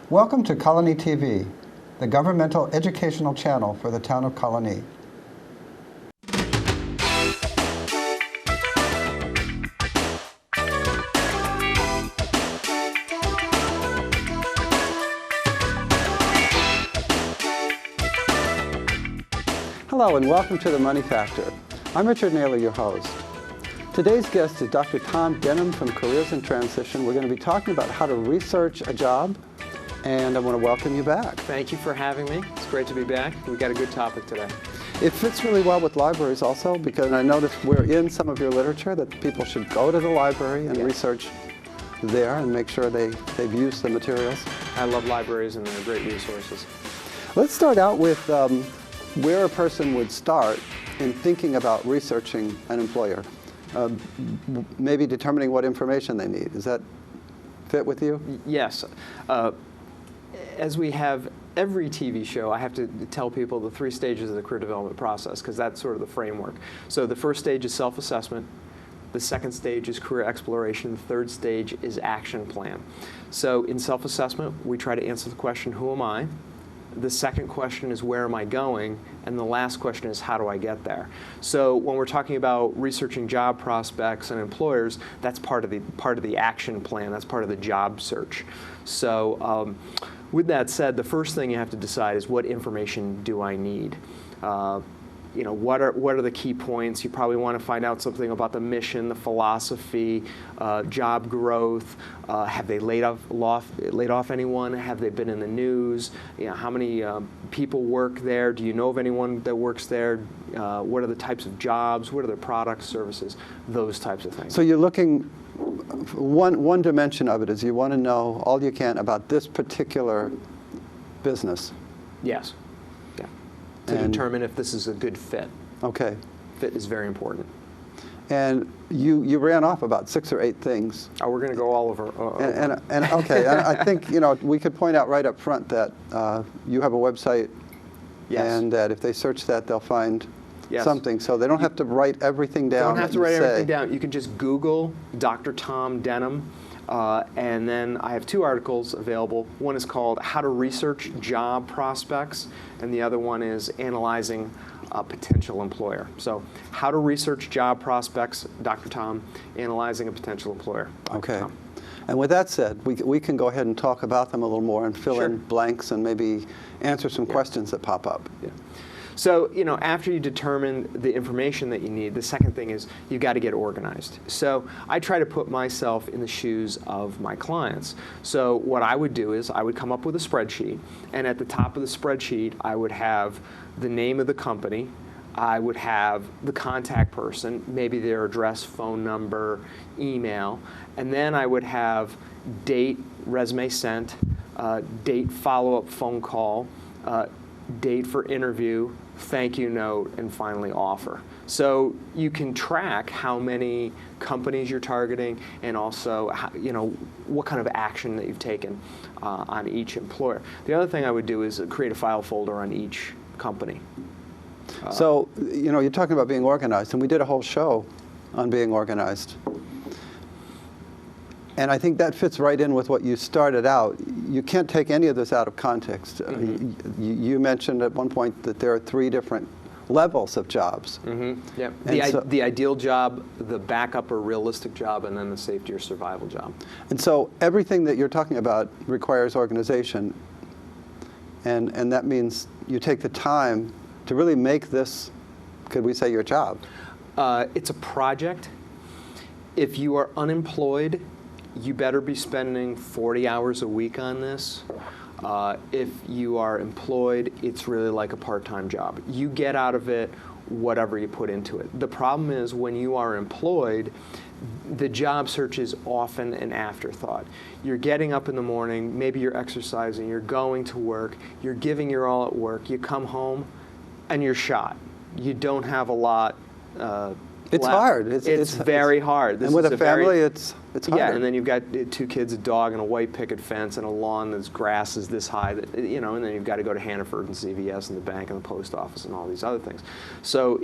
Welcome to Colonie TV, the governmental educational channel for the town of Colonie. Hello and welcome to The Money Factor. I'm Richard Naylor, your host. Today's guest is Dr. Tom Denham from Careers in Transition. We're going to be talking about how to research a job, and I want to welcome you back. Thank you for having me. It's great to be back. We've got a good topic today. It fits really well with libraries also, because I noticed we're in some of your literature that people should go to the library and research there and make sure they've used the materials. I love libraries and they're great resources. Let's start out with where a person would start in thinking about researching an employer. Maybe determining what information they need. Does that fit with you? Yes. As we have every TV show, I have to tell people the 3 stages of the career development process, because that's sort of the framework. So the first stage is self-assessment. The second stage is career exploration. The third stage is action plan. So in self-assessment, we try to answer the question, who am I? The second question is, where am I going? And the last question is, how do I get there? So when we're talking about researching job prospects and employers, that's part of the action plan. That's part of the job search. So with that said, the first thing you have to decide is, what information do I need? What are the key points? You probably want to find out something about the mission, the philosophy, job growth. Have they laid off anyone? Have they been in the news? How many people work there? Do you know of anyone that works there? What are the types of jobs? What are their products, services? Those types of things. So you're looking, one dimension of it is you want to know all you can about this particular business. Yes. To determine if this is a good fit. Okay. Fit is very important. And you ran off about 6 or 8 things. Oh, we're going to go all over. Okay, I think we could point out right up front that you have a website, and that if they search that, they'll find something. So they don't have to write everything down. Don't have to write everything down. You can just Google Dr. Tom Denham. And then I have 2 articles available. One is called How to Research Job Prospects, and the other one is Analyzing a Potential Employer. So How to Research Job Prospects, Dr. Tom, Analyzing a Potential Employer. Okay. And with that said, we can go ahead and talk about them a little more and fill in blanks and maybe answer some questions that pop up. Yeah. So, after you determine the information that you need, the second thing is you've got to get organized. So I try to put myself in the shoes of my clients. So what I would do is I would come up with a spreadsheet, and at the top of the spreadsheet, I would have the name of the company. I would have the contact person, maybe their address, phone number, email, and then I would have date, resume sent, date, follow-up phone call, date for interview, thank you note, and finally offer. So you can track how many companies you're targeting, and also what kind of action that you've taken on each employer. The other thing I would do is create a file folder on each company. So you're talking about being organized, and we did a whole show on being organized. And I think that fits right in with what you started out. You can't take any of this out of context. You mentioned at one point that there are 3 different levels of jobs. Yep. The ideal job, the backup or realistic job, and then the safety or survival job. And so everything that you're talking about requires organization. And that means you take the time to really make this, could we say, your job? It's a project. If you are unemployed, you better be spending 40 hours a week on this. If you are employed, it's really like a part-time job. You get out of it whatever you put into it. The problem is, when you are employed, the job search is often an afterthought. You're getting up in the morning, maybe you're exercising, you're going to work, you're giving your all at work, you come home, and you're shot. You don't have a lot It's hard. It's very hard. And with a family, it's It's harder. Yeah, and then you've got 2 kids, a dog, and a white picket fence, and a lawn that's grass is this high. That, and then you've got to go to Hannaford and CVS and the bank and the post office and all these other things. So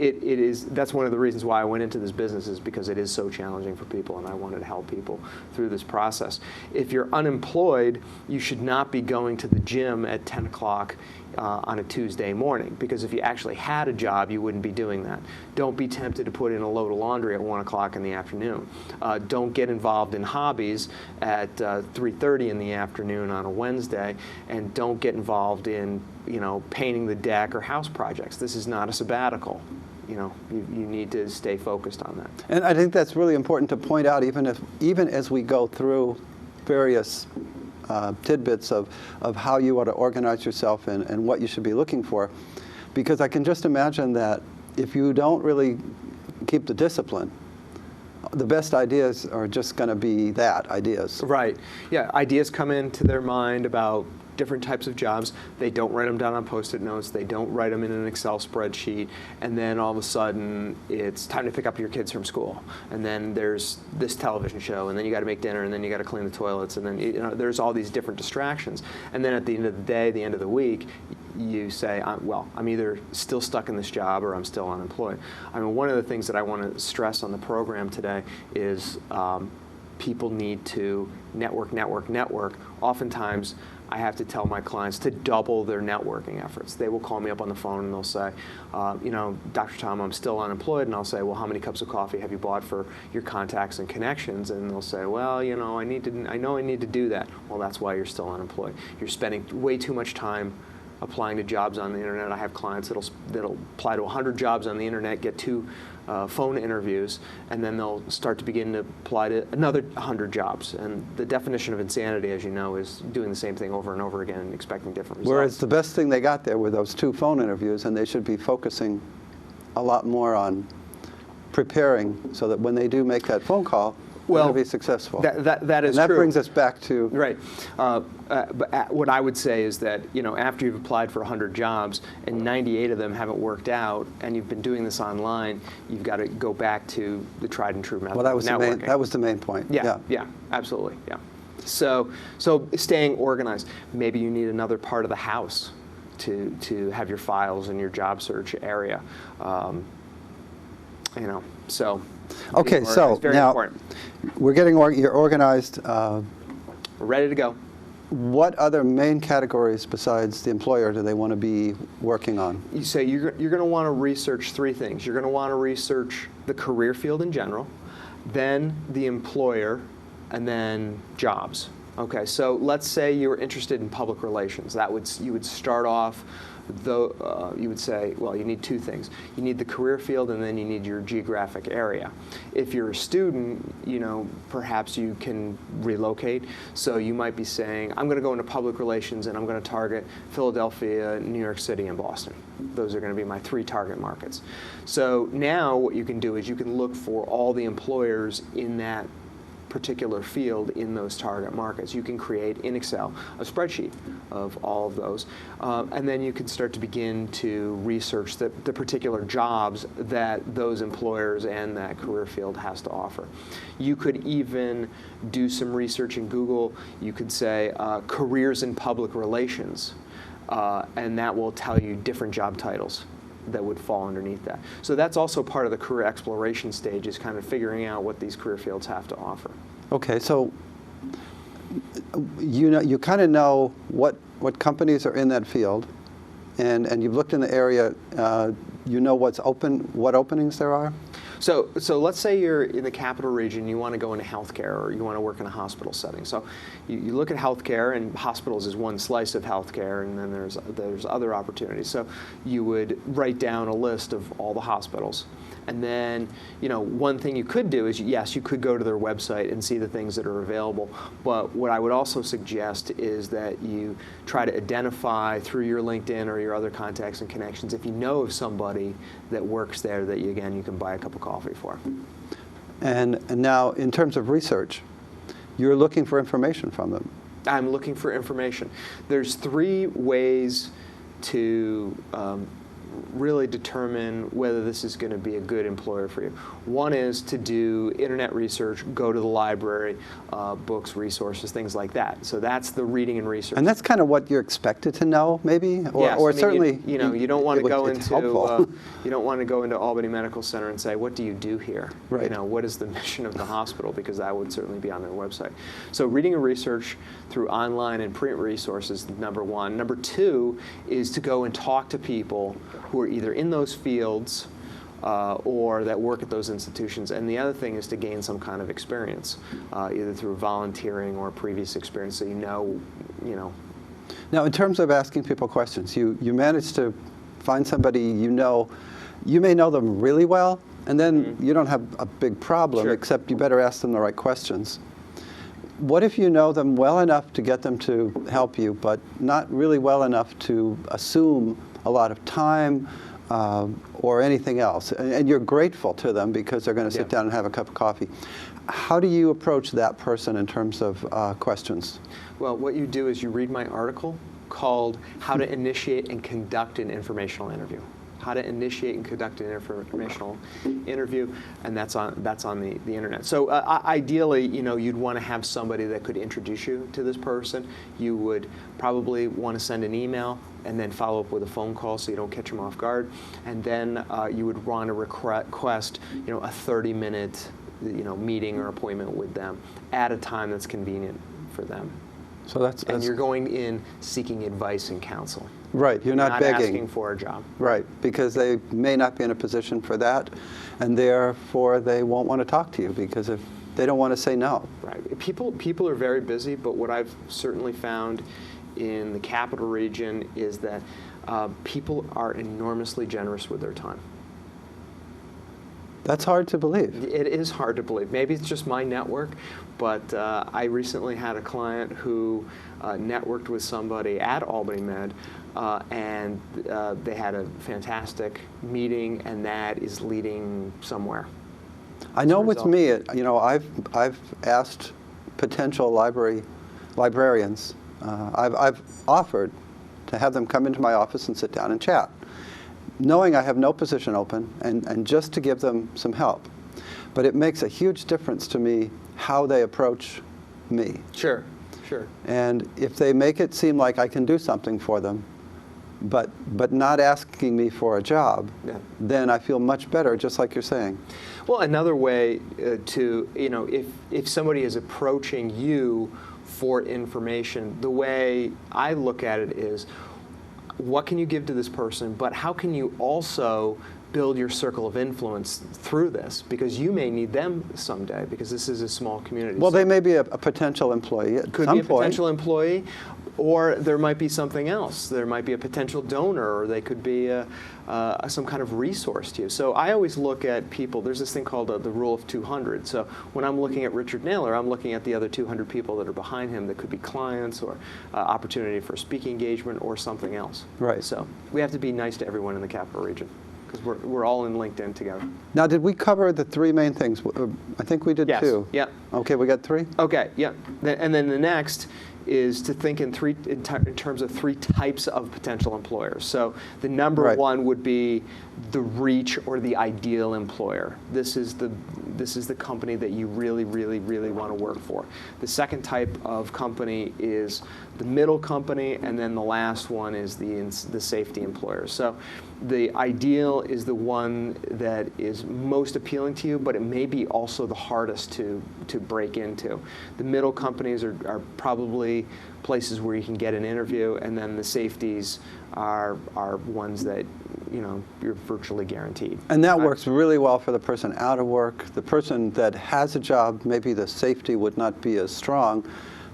that's one of the reasons why I went into this business, is because it is so challenging for people, and I wanted to help people through this process. If you're unemployed, you should not be going to the gym at 10 o'clock on a Tuesday morning, because if you actually had a job, you wouldn't be doing that. Don't be tempted to put in a load of laundry at 1 o'clock in the afternoon. Don't get involved in hobbies at 3:30 in the afternoon on a Wednesday, and don't get involved in painting the deck or house projects. This is not a sabbatical. You need to stay focused on that. And I think that's really important to point out, even as we go through various tidbits of how you ought to organize yourself and what you should be looking for, because I can just imagine that if you don't really keep the discipline, the best ideas are just going to be ideas. Right. Yeah, ideas come into their mind about different types of jobs. They don't write them down on Post-it notes. They don't write them in an Excel spreadsheet. And then all of a sudden, it's time to pick up your kids from school. And then there's this television show. And then you got to make dinner. And then you got to clean the toilets. And then there's all these different distractions. And then at the end of the day, the end of the week, you say, I'm either still stuck in this job or I'm still unemployed. I mean, one of the things that I want to stress on the program today is people need to network. Oftentimes, I have to tell my clients to double their networking efforts. They will call me up on the phone and they'll say, Dr. Tom, I'm still unemployed. And I'll say, well, how many cups of coffee have you bought for your contacts and connections? And they'll say, well, I know I need to do that. Well, that's why you're still unemployed. You're spending way too much time applying to jobs on the internet. I have clients that'll apply to 100 jobs on the internet, get 2 phone interviews, and then they'll start to begin to apply to another 100 jobs. And the definition of insanity, as you know, is doing the same thing over and over again and expecting different results. Whereas the best thing they got there were those 2 phone interviews, and they should be focusing a lot more on preparing so that when they do make that phone call, they'll be successful. That is and that true. That brings us back to... Right. But what I would say is that, after you've applied for 100 jobs and 98 of them haven't worked out, and you've been doing this online, you've got to go back to the tried and true method of networking. That was the main point. Yeah, absolutely, yeah. So staying organized. Maybe you need another part of the house to have your files in your job search area. So... Okay, so now important. We're getting you're organized. We're ready to go. What other main categories besides the employer do they want to be working on? You say you're going to want to research 3 things. You're going to want to research the career field in general, then the employer, and then jobs. Okay, so let's say you're interested in public relations. You would start off. You would say, well, you need 2 things. You need the career field, and then you need your geographic area. If you're a student, perhaps you can relocate. So you might be saying, I'm going to go into public relations, and I'm going to target Philadelphia, New York City, and Boston. Those are going to be my 3 target markets. So now what you can do is you can look for all the employers in that particular field in those target markets. You can create in Excel a spreadsheet of all of those, and then you can start to begin to research the particular jobs that those employers and that career field has to offer. You could even do some research in Google. You could say careers in public relations, and that will tell you different job titles that would fall underneath that. So that's also part of the career exploration stage, is kind of figuring out what these career fields have to offer. Okay, so you kind of know what companies are in that field, and you've looked in the area. You know what's open, what openings there are? So let's say you're in the capital region, you want to go into healthcare, or you want to work in a hospital setting. So you look at healthcare, and hospitals is one slice of healthcare, and then there's other opportunities. So you would write down a list of all the hospitals. And then, one thing you could do is, yes, you could go to their website and see the things that are available. But what I would also suggest is that you try to identify through your LinkedIn or your other contacts and connections, if you know of somebody that works there that you can buy a cup of coffee for. And now, in terms of research, you're looking for information from them. I'm looking for information. There's 3 ways to really determine whether this is going to be a good employer for you. One is to do internet research, go to the library, books, resources, things like that. So that's the reading and research. And that's kind of what you're expected to know, maybe, or, yes, or I mean, certainly you don't want to go into you you don't want to go into Albany Medical Center and say, what do you do here? Right. What is the mission of the hospital? Because that would certainly be on their website. So reading and research through online and print resources, number one. Number two is to go and talk to people who are either in those fields or that work at those institutions. And the other thing is to gain some kind of experience, either through volunteering or previous experience, so you know. Now, in terms of asking people questions, you managed to find somebody you may know them really well, and then you don't have a big problem, Sure. except you better ask them the right questions. What if you know them well enough to get them to help you, but not really well enough to assume a lot of time or anything else, and you're grateful to them because they're going to sit down and have a cup of coffee? How do you approach that person in terms of questions? Well, what you do is you read my article called How to Initiate and Conduct an Informational Interview. How to initiate and conduct an informational interview, and that's on the internet. So ideally, you'd want to have somebody that could introduce you to this person. You would probably want to send an email and then follow up with a phone call so you don't catch them off guard. And then you would want to request, a 30-minute, meeting or appointment with them at a time that's convenient for them. So that's and you're going in seeking advice and counsel. Right, you're not begging. Asking for a job. Right, because they may not be in a position for that, and therefore they won't want to talk to you because if they don't want to say no. Right. People are very busy, but what I've certainly found in the capital region is that people are enormously generous with their time. That's hard to believe. It is hard to believe. Maybe it's just my network, but I recently had a client who networked with somebody at Albany Med, and they had a fantastic meeting, and that is leading somewhere. I know with me, I've asked potential librarians, I've offered to have them come into my office and sit down and chat, knowing I have no position open, and just to give them some help. But it makes a huge difference to me how they approach me. Sure. And if they make it seem like I can do something for them, but not asking me for a job, then I feel much better, just like you're saying. Well, another way to, if somebody is approaching you for information, the way I look at it is, what can you give to this person, but how can you also build your circle of influence through this? Because you may need them someday, because this is a small community. Well, they may be a potential employee at some point. Could be a potential employee, or there might be something else. There might be a potential donor, or they could be some kind of resource to you. So I always look at people, there's this thing called the rule of 200. So when I'm looking at Richard Naylor, I'm looking at the other 200 people that are behind him that could be clients or opportunity for speaking engagement or something else. Right. So we have to be nice to everyone in the capital region, because we're all in LinkedIn together. Now, did we cover the three main things? I think we did two. Yes. Yeah. Okay, we got three? Okay, yeah. And then the next is to think in terms of three types of potential employers. So the number one would be the reach or the ideal employer. This is the company that you really, really, really want to work for. The second type of company is the middle company, and then the last one is the safety employer. So the ideal is the one that is most appealing to you, but it may be also the hardest to break into. The middle companies are probably places where you can get an interview, and then the safeties are ones that you're virtually guaranteed. And that works really well for the person out of work. The person that has a job, maybe the safety would not be as strong.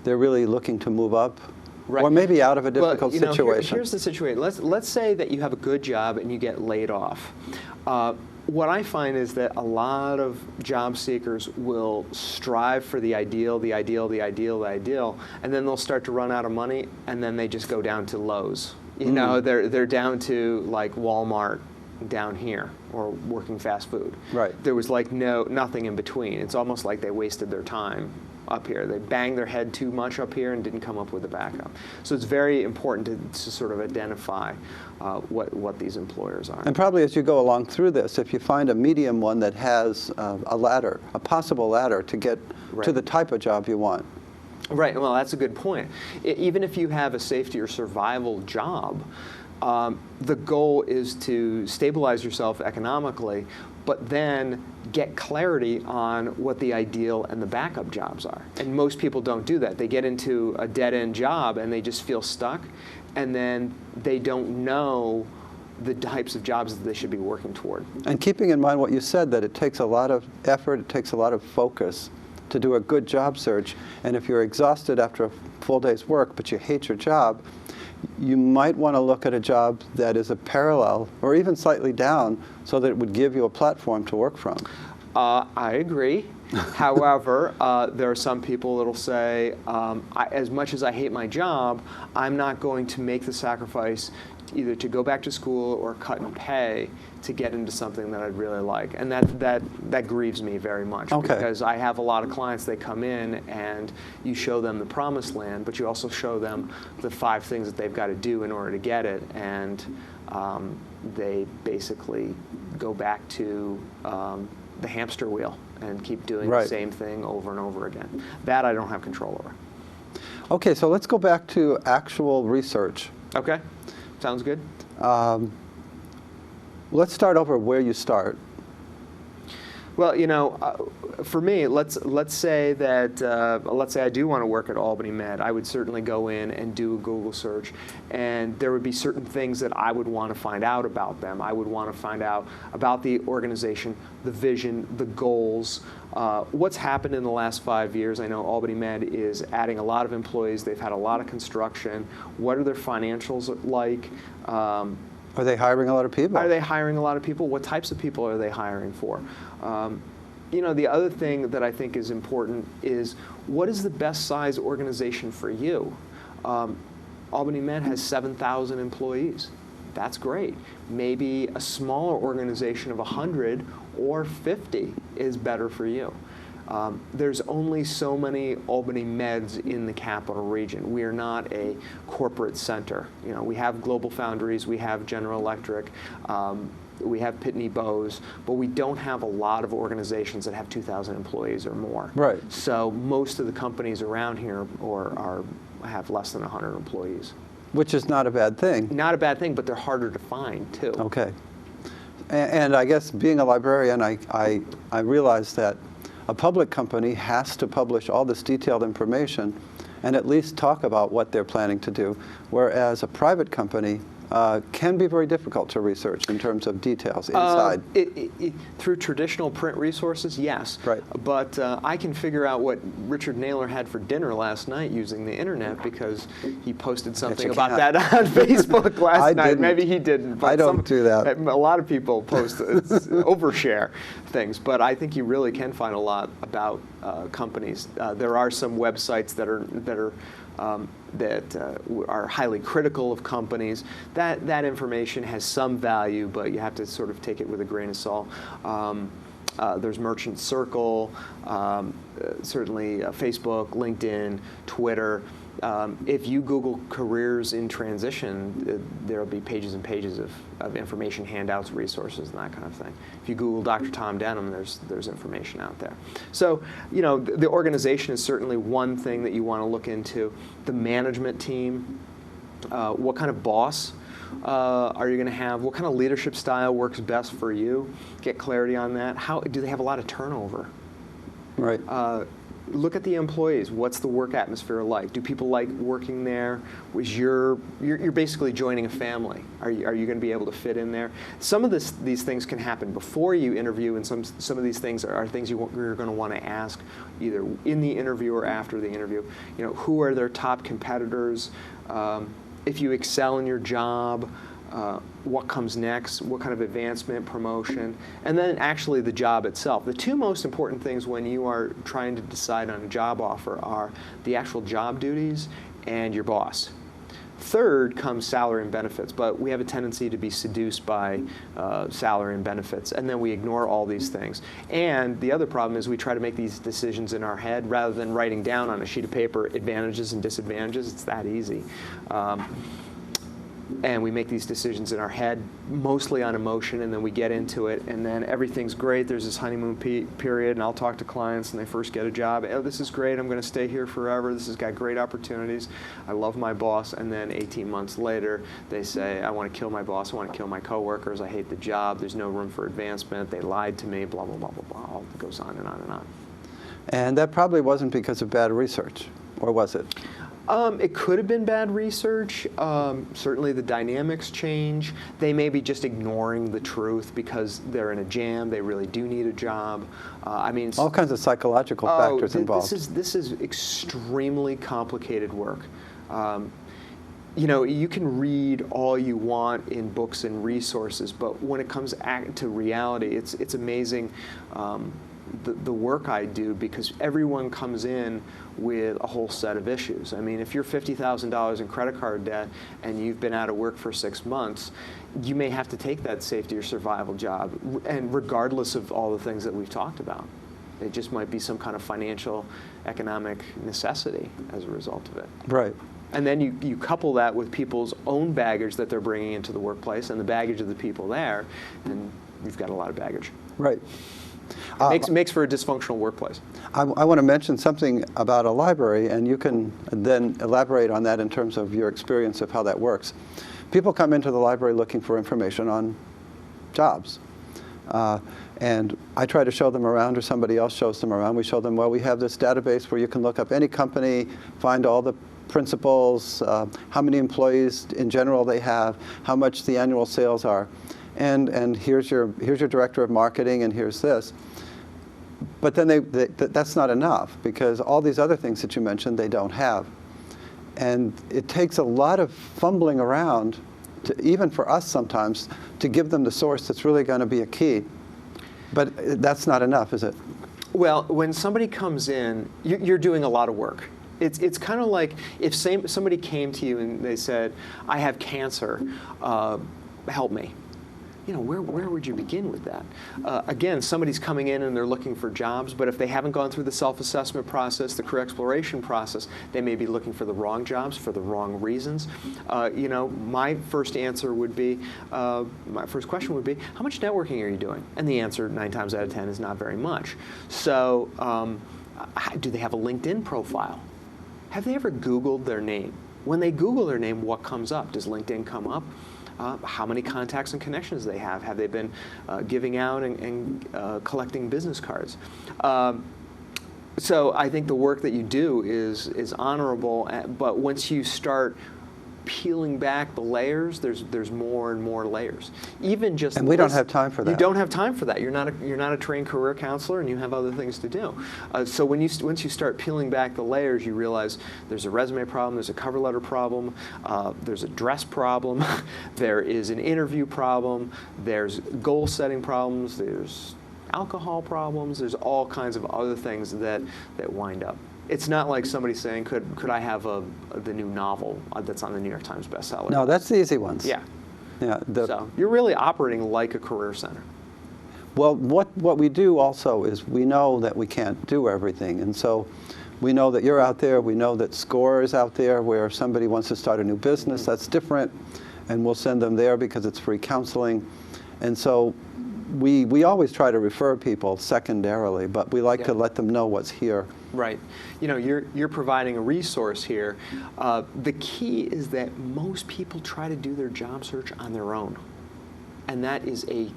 They're really looking to move up. Right. Or maybe out of a difficult situation. Here's the situation. Let's say that you have a good job and you get laid off. What I find is that a lot of job seekers will strive for the ideal, and then they'll start to run out of money, and then they just go down to Lowe's. They're down to like Walmart down here, or working fast food. Right. There was like nothing in between. It's almost like they wasted their time up here. They banged their head too much up here and didn't come up with a backup. So it's very important to sort of identify what these employers are. And probably as you go along through this, if you find a medium one that has a ladder, a possible ladder to get to the type of job you want. Right, well, that's a good point. Even if you have a safety or survival job, the goal is to stabilize yourself economically, but then get clarity on what the ideal and the backup jobs are. And most people don't do that. They get into a dead-end job and they just feel stuck, and then they don't know the types of jobs that they should be working toward. And keeping in mind what you said, that it takes a lot of effort, it takes a lot of focus to do a good job search. And if you're exhausted after a full day's work, but you hate your job, you might want to look at a job that is a parallel or even slightly down so that it would give you a platform to work from. I agree. However, there are some people that will say, as much as I hate my job, I'm not going to make the sacrifice either to go back to school or cut in pay to get into something that I'd really like. And that grieves me very much, because I have a lot of clients, they come in and you show them the promised land, but you also show them the 5 things that they've got to do in order to get it, and they basically go back to the hamster wheel and keep doing the same thing over and over again. That I don't have control over. Okay, so let's go back to actual research. Okay, sounds good. Let's start over where you start. Well, you know, for me, let's say I do want to work at Albany Med. I would certainly go in and do a Google search, and there would be certain things that I would want to find out about them. I would want to find out about the organization, the vision, the goals, what's happened in the last 5 years. I know Albany Med is adding a lot of employees. They've had a lot of construction. What are their financials like? Are they hiring a lot of people? Are they hiring a lot of people? What types of people are they hiring for? You know, the other thing that I think is important is, what is the best size organization for you? Albany Med has 7,000 employees. That's great. Maybe a smaller organization of 100 or 50 is better for you. There's only so many Albany Meds in the capital region. We are not a corporate center. You know, we have Global Foundries, we have General Electric, we have Pitney Bowes, but we don't have a lot of organizations that have 2,000 employees or more. Right. So most of the companies around here have less than 100 employees. Which is not a bad thing. Not a bad thing, but they're harder to find, too. Okay. And I guess being a librarian, I realize that a public company has to publish all this detailed information and at least talk about what they're planning to do, whereas a private company can be very difficult to research in terms of details inside. Through traditional print resources, yes. Right. But I can figure out what Richard Naylor had for dinner last night using the internet, because he posted something about that on Facebook last night. Didn't. Maybe he didn't. But I don't do that. A lot of people post overshare things, but I think you really can find a lot about companies. There are some websites that are highly critical of companies. That information has some value, but you have to sort of take it with a grain of salt. There's Merchant Circle, certainly Facebook, LinkedIn, Twitter. If you Google careers in transition, there will be pages and pages of information, handouts, resources, and that kind of thing. If you Google Dr. Tom Denham, there's information out there. So, you know, the organization is certainly one thing that you want to look into. The management team, what kind of boss are you going to have? What kind of leadership style works best for you? Get clarity on that. How do they have a lot of turnover? Right. Look at the employees. What's the work atmosphere like? Do people like working there? You're basically joining a family. Are you going to be able to fit in there? Some of these things can happen before you interview, and some of these things are things you're going to want to ask either in the interview or after the interview. You know, who are their top competitors? If you excel in your job, what comes next, what kind of advancement, promotion, and then actually the job itself. The two most important things when you are trying to decide on a job offer are the actual job duties and your boss. Third comes salary and benefits, but we have a tendency to be seduced by salary and benefits, and then we ignore all these things. And the other problem is we try to make these decisions in our head rather than writing down on a sheet of paper advantages and disadvantages. It's that easy. And we make these decisions in our head, mostly on emotion, and then we get into it, and then everything's great. There's this honeymoon period, and I'll talk to clients, and they first get a job. Oh, this is great. I'm going to stay here forever. This has got great opportunities. I love my boss. And then 18 months later, they say, I want to kill my boss. I want to kill my coworkers. I hate the job. There's no room for advancement. They lied to me, blah, blah, blah, blah, blah. All goes on and on and on. And that probably wasn't because of bad research, or was it? It could have been bad research. Certainly the dynamics change. They may be just ignoring the truth because they're in a jam. They really do need a job. I mean, all kinds of psychological factors involved. This is extremely complicated work. You know, you can read all you want in books and resources, but when it comes to reality, it's amazing the work I do, because everyone comes in with a whole set of issues. I mean, if you're $50,000 in credit card debt and you've been out of work for 6 months, you may have to take that safety or survival job, and regardless of all the things that we've talked about. It just might be some kind of financial, economic necessity as a result of it. Right. And then you couple that with people's own baggage that they're bringing into the workplace and the baggage of the people there, and you've got a lot of baggage. Right. It makes for a dysfunctional workplace. I want to mention something about a library, and you can then elaborate on that in terms of your experience of how that works. People come into the library looking for information on jobs. And I try to show them around, or somebody else shows them around. We show them, well, we have this database where you can look up any company, find all the principals, how many employees in general they have, how much the annual sales are. And here's your director of marketing, and here's this. But then that's not enough, because all these other things that you mentioned, they don't have. And it takes a lot of fumbling around, even for us sometimes, to give them the source that's really going to be a key. But that's not enough, is it? Well, when somebody comes in, you're doing a lot of work. It's kind of like if somebody came to you and they said, I have cancer, help me. You know, where would you begin with that? Again, somebody's coming in and they're looking for jobs, but if they haven't gone through the self-assessment process, the career exploration process, they may be looking for the wrong jobs for the wrong reasons. You know, my first answer would be, my first question would be, how much networking are you doing? And the answer 9 times out of 10 is not very much. So do they have a LinkedIn profile? Have they ever Googled their name? When they Google their name, what comes up? Does LinkedIn come up? How many contacts and connections they have? Have they been giving out and collecting business cards? So I think the work that you do is honorable, but once you start peeling back the layers, there's more and more layers. Even just and we don't have time for that. You don't have time for that. You're not a trained career counselor, and you have other things to do. So once you start peeling back the layers, you realize there's a resume problem, there's a cover letter problem, there's a dress problem, there is an interview problem, there's goal setting problems, there's alcohol problems, there's all kinds of other things that wind up. It's not like somebody saying, could I have the new novel that's on the New York Times bestseller? No, that's the easy ones. Yeah. Yeah. So you're really operating like a career center. Well, what we do also is we know that we can't do everything. And so we know that you're out there. We know that SCORE is out there, where if somebody wants to start a new business, that's different. And we'll send them there because it's free counseling. And so we always try to refer people secondarily, but we like to let them know what's here. Right. You know, you're providing a resource here. The key is that most people try to do their job search on their own. And that is a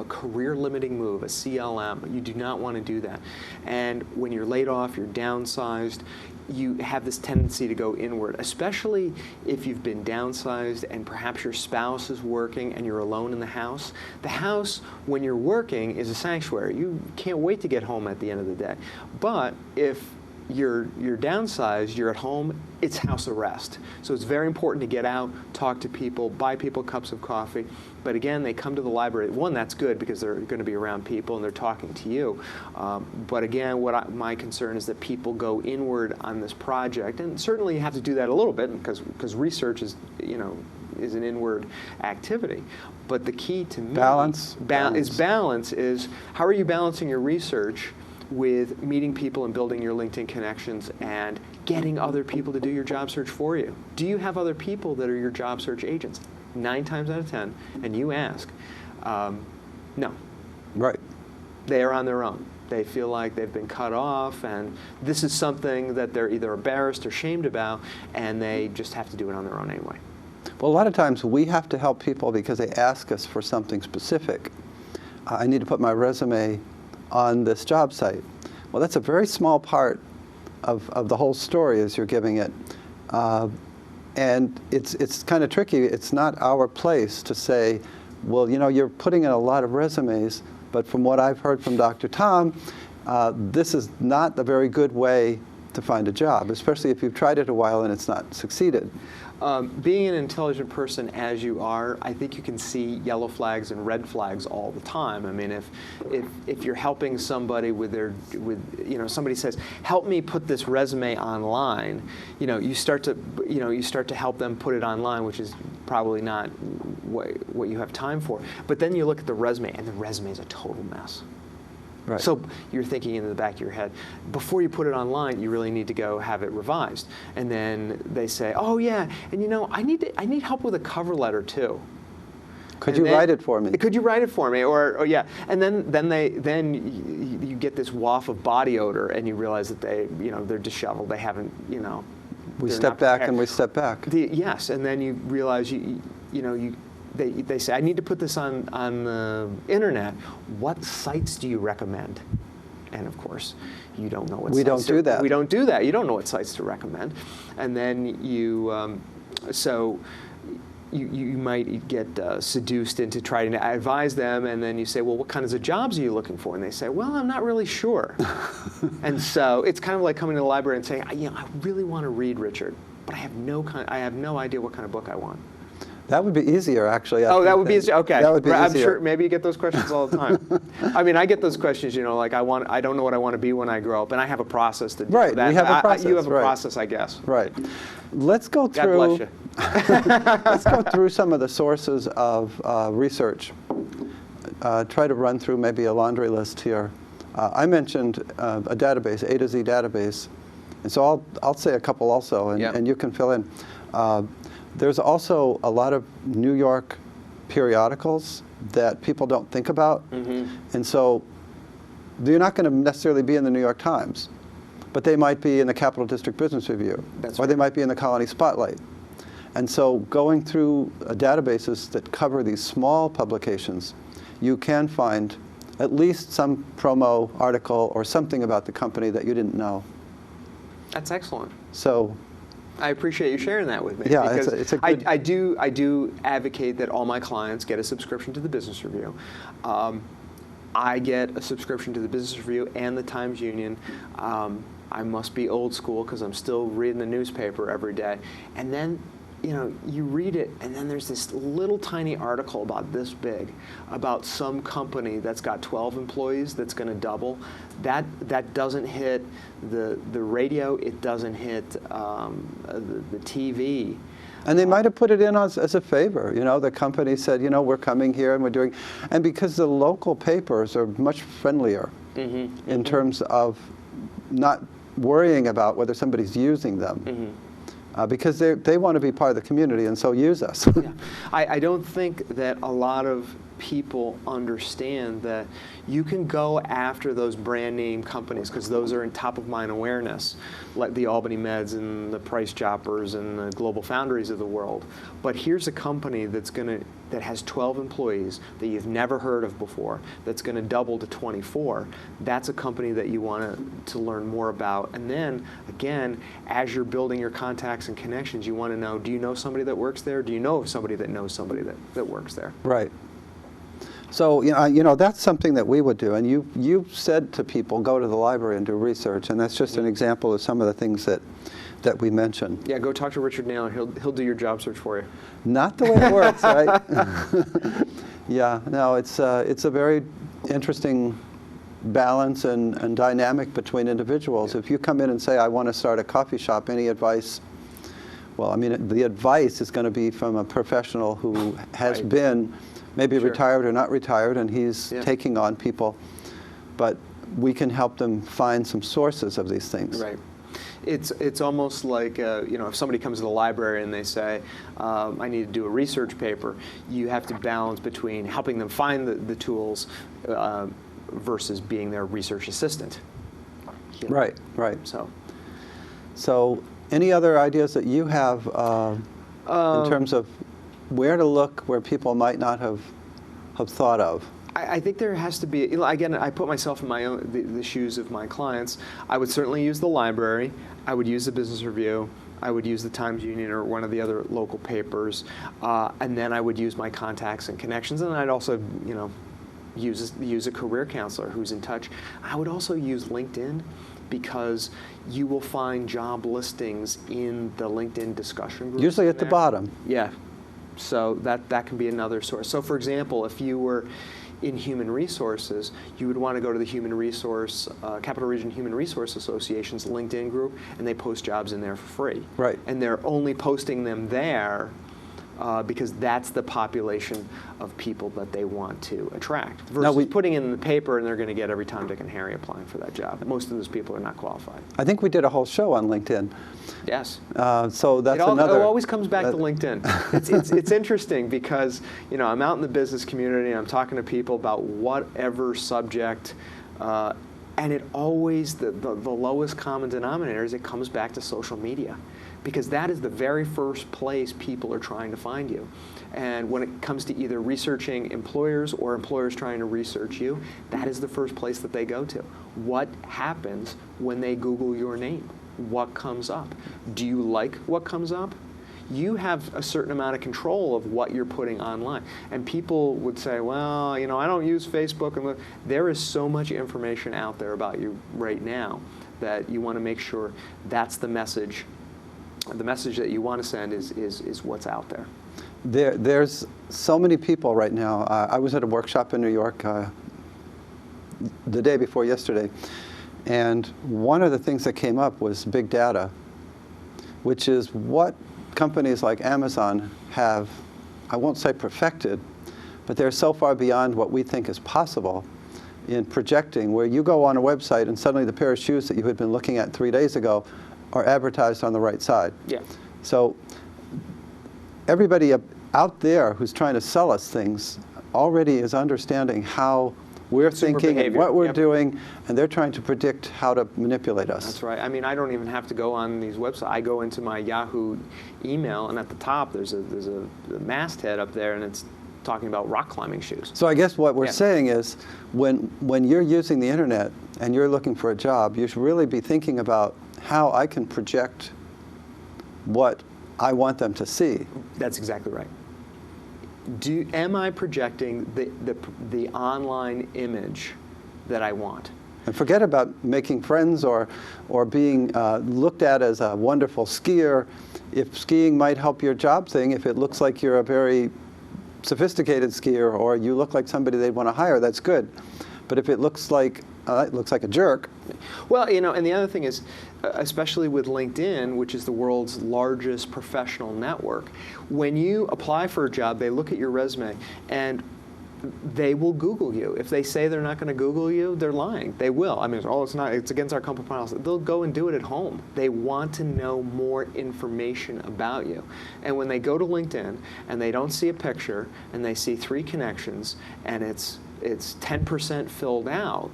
career-limiting move, a CLM. You do not want to do that. And when you're laid off, you're downsized, you have this tendency to go inward, especially if you've been downsized and perhaps your spouse is working and you're alone in the house. The house, when you're working, is a sanctuary. You can't wait to get home at the end of the day. But if you're downsized, you're at home, it's house arrest. So it's very important to get out, talk to people, buy people cups of coffee. But again, they come to the library. One, that's good because they're going to be around people and they're talking to you. But again, my concern is that people go inward on this project, and certainly you have to do that a little bit because research is, is an inward activity. But the key to me balance is how are you balancing your research with meeting people and building your LinkedIn connections and getting other people to do your job search for you? Do you have other people that are your job search agents? 9 times out of 10, and you ask, no. Right. They are on their own. They feel like they've been cut off, and this is something that they're either embarrassed or shamed about, and they just have to do it on their own anyway. Well, a lot of times we have to help people because they ask us for something specific. I need to put my resume on this job site. Well, that's a very small part of the whole story as you're giving it. And it's kind of tricky. It's not our place to say, well, you're putting in a lot of resumes, but from what I've heard from Dr. Tom, this is not a very good way to find a job, especially if you've tried it a while and it's not succeeded. Being an intelligent person as you are, I think you can see yellow flags and red flags all the time. I mean, if you're helping somebody with somebody says, "Help me put this resume online," you start to help them put it online, which is probably not what you have time for. But then you look at the resume, and the resume is a total mess. Right. So you're thinking in the back of your head, before you put it online, you really need to go have it revised. And then they say, "Oh yeah, and I need help with a cover letter too. Could you write it for me? Could you write it for me?" Or yeah, and then you get this waft of body odor, and you realize that they're disheveled. They haven't We step back and we step back. Yes, and then you realize They say, "I need to put this on the internet. What sites do you recommend?" And of course, you don't know what sites. We don't do that. We don't do that. You don't know what sites to recommend. And then you might get seduced into trying to advise them, and then you say, "Well, what kinds of jobs are you looking for?" And they say, "Well, I'm not really sure." And so it's kind of like coming to the library and saying, "I really want to read, Richard, but I have no idea what kind of book I want." That would be easier, actually. That would be easier. Okay. That would be I'm easier. sure maybe you get those questions all the time. I mean, I get those questions, like I don't know what I want to be when I grow up, and I have a process to do that. Right, we have a process. You have a process, I guess. Right. Let's go through. God bless you. Let's go through some of the sources of research. Try to run through maybe a laundry list here. I mentioned a database, A to Z database, and so I'll say a couple also, and you can fill in. There's also a lot of New York periodicals that people don't think about. Mm-hmm. And so they're not going to necessarily be in the New York Times, but they might be in the Capital District Business Review, or they might be in the Colonie Spotlight. And so going through databases that cover these small publications, you can find at least some promo article or something about the company that you didn't know. That's excellent. So I appreciate you sharing that with me. Yeah, because it's a good... I do advocate that all my clients get a subscription to the Business Review. I get a subscription to the Business Review and the Times Union. I must be old school because I'm still reading the newspaper every day. And then you read it, and then there's this little tiny article about this big about some company that's got 12 employees that's going to double. That doesn't hit the radio. It doesn't hit the TV. And they might have put it in as a favor. The company said, we're coming here and we're doing, and because the local papers are much friendlier in terms of not worrying about whether somebody's using them. Mm-hmm. Because they want to be part of the community and so use us. Yeah. I don't think that a lot of people understand that you can go after those brand name companies because those are in top of mind awareness, like the Albany Meds and the Price Choppers and the Global Foundries of the world. But here's a company that has 12 employees that you've never heard of before, that's going to double to 24. That's a company that you want to learn more about. And then, again, as you're building your contacts and connections, you want to know, do you know somebody that works there? Do you know somebody that knows somebody that works there? Right. So that's something that we would do. And you said to people, go to the library and do research, and that's just an example of some of the things that we mentioned. Yeah, go talk to Richard Naylor. He'll do your job search for you. Not the way it works, right? Yeah, no, it's a very interesting balance and dynamic between individuals. Yeah. If you come in and say, I want to start a coffee shop, any advice? Well, I mean, the advice is going to be from a professional who has Right. been maybe Sure. retired or not retired, and he's taking on people. But we can help them find some sources of these things. Right. It's almost like, if somebody comes to the library and they say, I need to do a research paper, you have to balance between helping them find the tools versus being their research assistant. Right, right. So any other ideas that you have in terms of where to look where people might not have thought of? I think there has to be, again, I put myself in my own, the shoes of my clients. I would certainly use the library. I would use the Business Review. I would use the Times Union or one of the other local papers. And then I would use my contacts and connections. And I'd also, use a career counselor who's in touch. I would also use LinkedIn, because you will find job listings in the LinkedIn discussion groups. Usually at the bottom. Yeah. So that can be another source. So for example, if you were in human resources, you would want to go to the Capital Region Human Resource Association's LinkedIn group, and they post jobs in there for free. Right. And they're only posting them there because that's the population of people that they want to attract. Versus putting it in the paper and they're going to get every Tom, Dick, and Harry applying for that job. Most of those people are not qualified. I think we did a whole show on LinkedIn. Yes. So that's another. It always comes back to LinkedIn. It's interesting because I'm out in the business community and I'm talking to people about whatever subject, and it always the lowest common denominator is it comes back to social media, because that is the very first place people are trying to find you. And when it comes to either researching employers or employers trying to research you, that is the first place that they go to. What happens when they Google your name? What comes up? Do you like what comes up? You have a certain amount of control of what you're putting online. And people would say, well, I don't use Facebook. And there is so much information out there about you right now that you want to make sure that's the message. The message that you want to send is what's out there. There's so many people right now. I was at a workshop in New York the day before yesterday, and one of the things that came up was big data, which is what companies like Amazon have, I won't say perfected, but they're so far beyond what we think is possible in projecting, where you go on a website and suddenly the pair of shoes that you had been looking at 3 days ago are advertised on the right side. Yeah. So everybody out there who's trying to sell us things already is understanding how we're thinking and what we're doing, and they're trying to predict how to manipulate us. That's right. I mean, I don't even have to go on these websites. I go into my Yahoo email, and at the top there's a masthead up there, and it's talking about rock climbing shoes. So I guess what we're saying is, when you're using the internet and you're looking for a job, you should really be thinking about how I can project what I want them to see. That's exactly right. Am I projecting the online image that I want? And forget about making friends or being looked at as a wonderful skier. If skiing might help your job thing, if it looks like you're a very sophisticated skier or you look like somebody they'd want to hire, that's good. But if it looks like a jerk. Well, and the other thing is, especially with LinkedIn, which is the world's largest professional network, when you apply for a job, they look at your resume and they will Google you. If they say they're not going to Google you, they're lying. They will. I mean, it's against our company policy. They'll go and do it at home. They want to know more information about you. And when they go to LinkedIn and they don't see a picture and they see 3 connections and it's 10% filled out,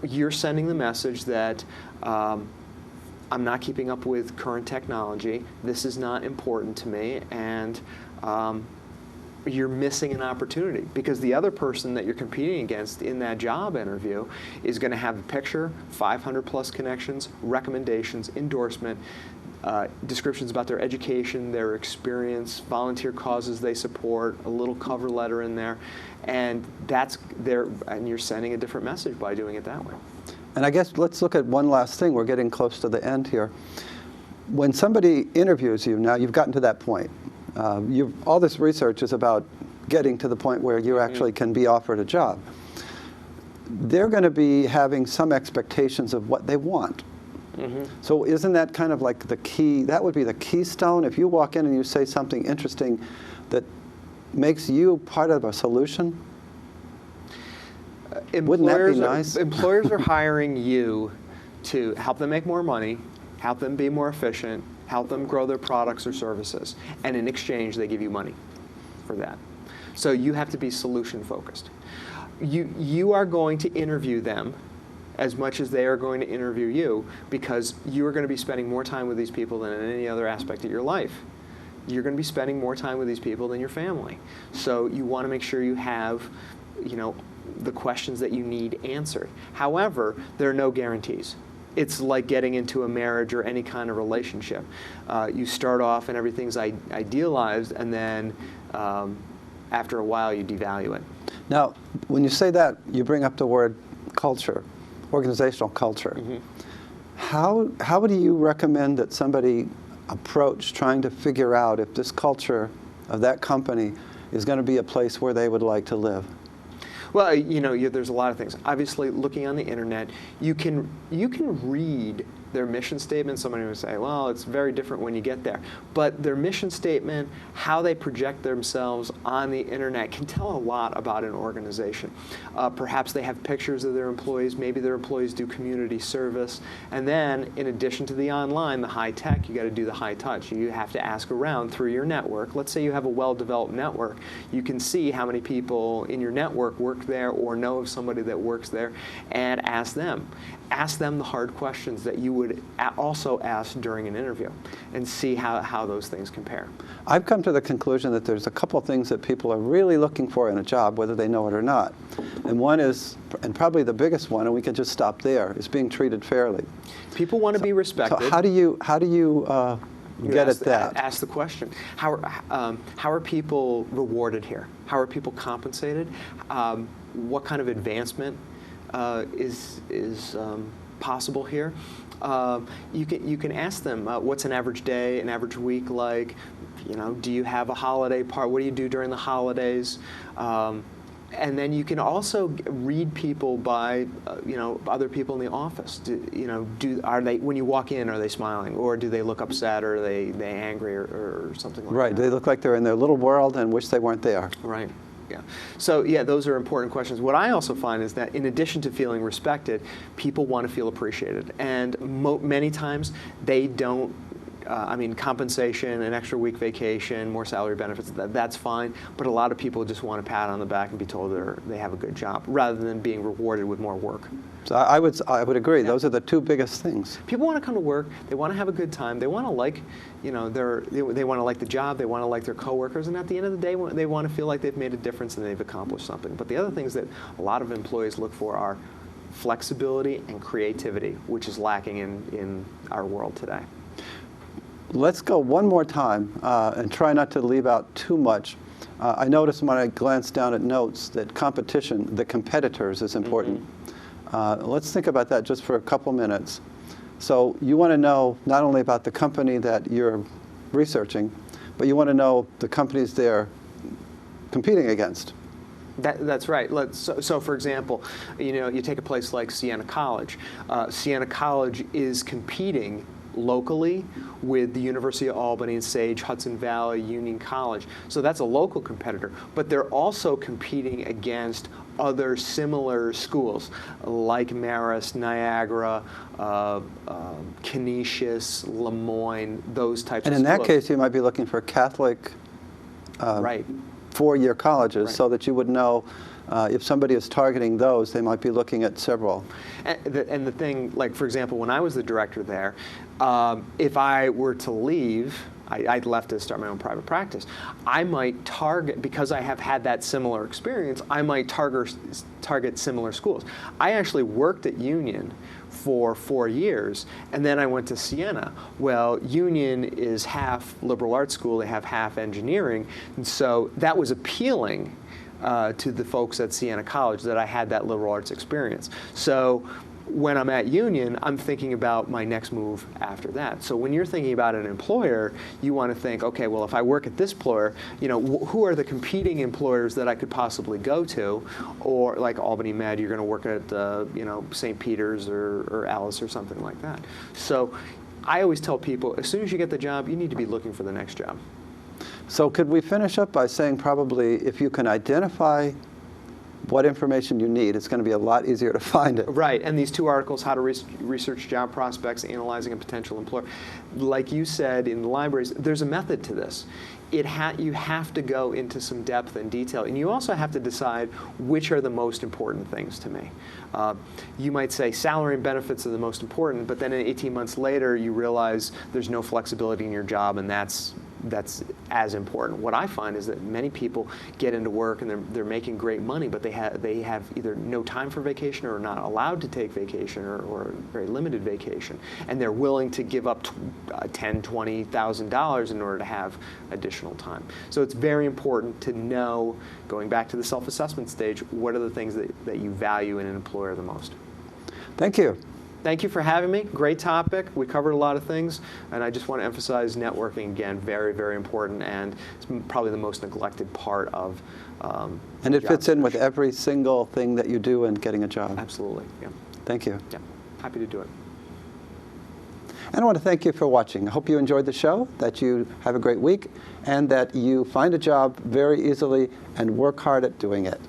you're sending the message that I'm not keeping up with current technology, this is not important to me, and you're missing an opportunity, because the other person that you're competing against in that job interview is going to have a picture, 500 plus connections, recommendations, endorsement. descriptions about their education, their experience, volunteer causes they support, a little cover letter in there, and and you're sending a different message by doing it that way. And I guess let's look at one last thing. We're getting close to the end here. When somebody interviews you, now you've gotten to that point. All this research is about getting to the point where you actually can be offered a job. They're going to be having some expectations of what they want. So isn't that kind of like the key? That would be the keystone. If you walk in and you say something interesting that makes you part of a solution, wouldn't that be nice? Employers are hiring you to help them make more money, help them be more efficient, help them grow their products or services, and in exchange they give you money for that. So you have to be solution focused. You are going to interview them as much as they are going to interview you, because you are going to be spending more time with these people than in any other aspect of your life. You're going to be spending more time with these people than your family. So you want to make sure you have, the questions that you need answered. However, there are no guarantees. It's like getting into a marriage or any kind of relationship. You start off and everything's idealized, and then after a while you devalue it. Now, when you say that, you bring up the word culture, organizational culture. How do you recommend that somebody approach trying to figure out if this culture of that company is going to be a place where they would like to live? Well, there's a lot of things. Obviously, looking on the internet, you can read their mission statement. Somebody would say, well, it's very different when you get there. But their mission statement, how they project themselves on the internet, can tell a lot about an organization. Perhaps they have pictures of their employees. Maybe their employees do community service. And then, in addition to the online, the high tech, you got to do the high touch. You have to ask around through your network. Let's say you have a well-developed network. You can see how many people in your network work there or know of somebody that works there, and ask them. Ask them the hard questions that you would also ask during an interview, and see how those things compare. I've come to the conclusion that there's a couple of things that people are really looking for in a job, whether they know it or not. And one is, and probably the biggest one, and we can just stop there, is being treated fairly. People want to be respected. So how do you get at that? Ask the question. How are people rewarded here? How are people compensated? What kind of advancement is possible here? You can ask them, what's an average day, an average week like? Do you have a holiday part? What do you do during the holidays? And then you can also read people by, other people in the office. Are they, when you walk in, are they smiling, or do they look upset, or are they angry, or something like that? Right. They look like they're in their little world and wish they weren't there. Right. Yeah. So yeah, those are important questions. What I also find is that in addition to feeling respected, people want to feel appreciated, and many times they don't. Compensation, an extra week vacation, more salary benefits, that's fine. But a lot of people just want a pat on the back and be told they have a good job, rather than being rewarded with more work. So I would agree. Yeah. Those are the two biggest things. People want to come to work. They want to have a good time. They want to like, they want to like the job. They want to like their coworkers. And at the end of the day, they want to feel like they've made a difference and they've accomplished something. But the other things that a lot of employees look for are flexibility and creativity, which is lacking in our world today. Let's go one more time and try not to leave out too much. I noticed when I glanced down at notes that competition, the competitors, is important. Let's think about that just for a couple minutes. So you want to know not only about the company that you're researching, but you want to know the companies they're competing against. That's right. So for example, you take a place like Siena College. Siena College is competing locally with the University of Albany and Sage, Hudson Valley, Union College. So that's a local competitor. But they're also competing against other similar schools like Marist, Niagara, Canisius, Lemoyne, those types of schools. And in that case, you might be looking for Catholic right. four-year colleges, right. so that you would know if somebody is targeting those, they might be looking at several. And the thing, like for example, when I was the director there, if I were to leave, I'd left to start my own private practice, I might target, because I have had that similar experience, I might target similar schools. I actually worked at Union for 4 years, and then I went to Siena. Well, Union is half liberal arts school, they have half engineering, and so that was appealing to the folks at Siena College that I had that liberal arts experience. So when I'm at Union, I'm thinking about my next move after that. So when you're thinking about an employer, you want to think, okay, well, if I work at this employer, you know, who are the competing employers that I could possibly go to? Or like Albany Med, you're going to work at, you know, St. Peter's or Alice or something like that. So I always tell people, as soon as you get the job, you need to be looking for the next job. So could we finish up by saying probably if you can identify what information you need, it's going to be a lot easier to find it. Right, and these 2 articles, How to Research Job Prospects, Analyzing a Potential Employer, like you said in the libraries, there's a method to this. You have to go into some depth and detail, and you also have to decide which are the most important things to me. You might say salary and benefits are the most important, but then 18 months later you realize there's no flexibility in your job, and that's as important. What I find is that many people get into work and they're making great money, but they have either no time for vacation or are not allowed to take vacation or very limited vacation, and they're willing to give up $10,000, $20,000 in order to have additional time. So it's very important to know, going back to the self-assessment stage, what are the things that you value in an employer the most. Thank you. Thank you for having me. Great topic. We covered a lot of things, and I just want to emphasize networking again. Very, very important, and it's probably the most neglected part of and it fits in with every single thing that you do in getting a job. Absolutely. Yeah. Thank you. Yeah. Happy to do it. And I want to thank you for watching. I hope you enjoyed the show, that you have a great week, and that you find a job very easily and work hard at doing it.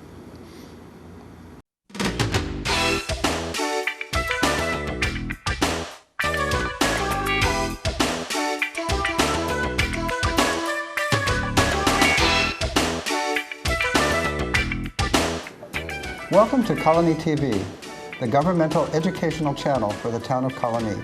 Welcome to Colonie TV, the governmental educational channel for the town of Colonie.